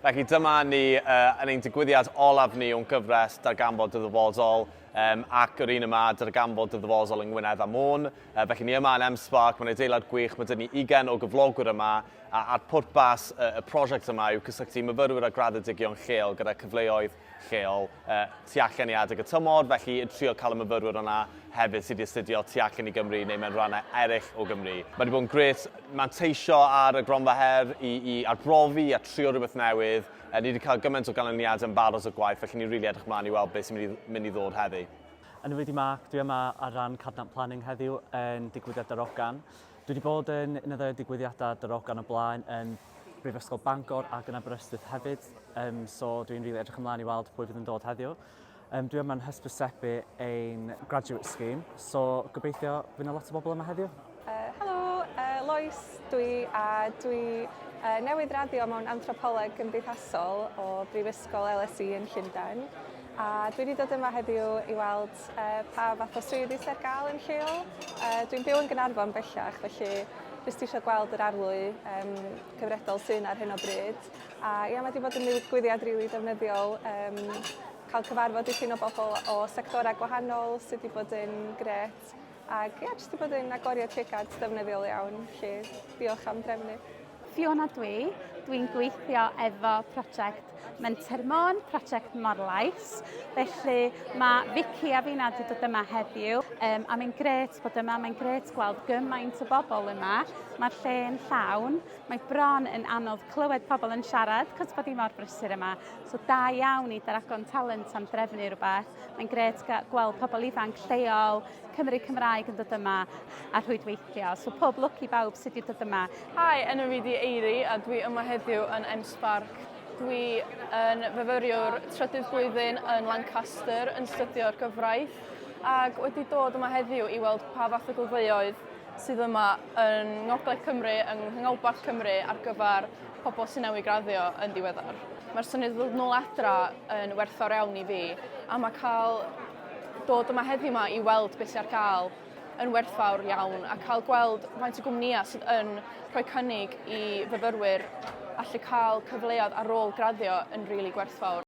Felly dyma ni yn ein digwyddiad olaf ni o'n gyfres Darganfod Ddyfodol ac yr un yma Darganfod Ddyfodol yng Gwynedd a Môn. Felly ni yma yn M-Sparc, mae'n adeilad gwych, mae dyn ni 20 o gyflogwyr yma a'r pwrpas y prosiect yma yw cysylltu myfyrwyr a graddedigion lleol gyda cyfleoedd lleol tu allan i adeg y tymor, felly yn trio cael y myfyrwyr yna hefyd sydd wedi astudio tu allan i Gymru neu mewn rhannau eraill o Gymru. Mae wedi bod yn gret manteisio ar y Cronfa Her i arbrofi a trio rhywbeth newydd. Ni wedi cael gymaint o ganlyniadau yn barod o gwaith, felly ni'n rili edrych mlaen i weld beth sy'n mynd i ddod heddi. Yn wedi Marc, dwi yma ar ran cadnant planning heddiw yn digwyddiad Darogan. Dwi wedi bod yn un o digwyddiadau Darogan o blaen yn Brifysgol Bangor ac yn Aberystwyth hefyd, so dwi'n rili edrych ymlaen i weld pwy fydd yn dod heddiw. Dwi yma'n hysbysebu ein graduate scheme, so gobeithio fydd yna lot o bobl yma heddiw. Helo, Lois dwi newydd raddio mewn anthropoleg gymdeithasol o Brifysgol LSE yn Llundain. A dwi wedi dod yma heddiw i weld pa fath o swyddi sydd ar gael yn lleol. Dwi'n byw yn Gaernarfon bellach, felly jyst eisiau gweld yr arlwy cyfredol sy'n ar hyn o bryd. A ia, mae wedi bod yn ddigwyddiad rili defnyddiol. Cael cyfarfod dipyn o bobl o sectorau gwahanol sydd wedi bod yn gret. Ac ia, jyst wedi bod yn agoriad llygad defnyddiol iawn. Felly, diolch am drefnu. Fiona dwi'n gweithio efo prosiect Mentermon, prosiect Morlais. Felly mae Vicky a finna wedi dod yma heddiw. A mae'n gret bod yma, mae'n gret gweld gymaint o bobl yma. Mae'r lle yn llawn. Mae bron yn anodd clywed pobl yn siarad, cos bod i mor brysur yma. So da iawn i Darogan Talent am drefnu rhywbeth. Mae'n gret gweld pobl ifanc lleol, Cymru Cymraeg yn dod yma a rhwydweithio. So pob lwc i bawb sydd wedi dod yma. Hi, enw fi di Eiri a dwi yma heddiw yn M-Sparc. Dwi yn fyfyriwr trydydd blwyddyn yn Lancaster yn studio'r gyfraith ac wedi dod yma heddiw i weld pa fath o gyfleoedd sydd yma yn Ngogledd Cymru, yng Nghanolbarth Cymru ar gyfer pobl sy'n newydd graddio yn diweddar. Mae'r syniad ddod nôl adra yn werthfawr iawn i fi a mae cael dod yma heddiw yma i weld beth sy'n ar gael yn werthfawr iawn a cael gweld faint o gwmnïau sydd yn rhoi cynnig i fyfyrwyr allu cael cyfleoedd ar ôl graddio yn rili gwerthfawr.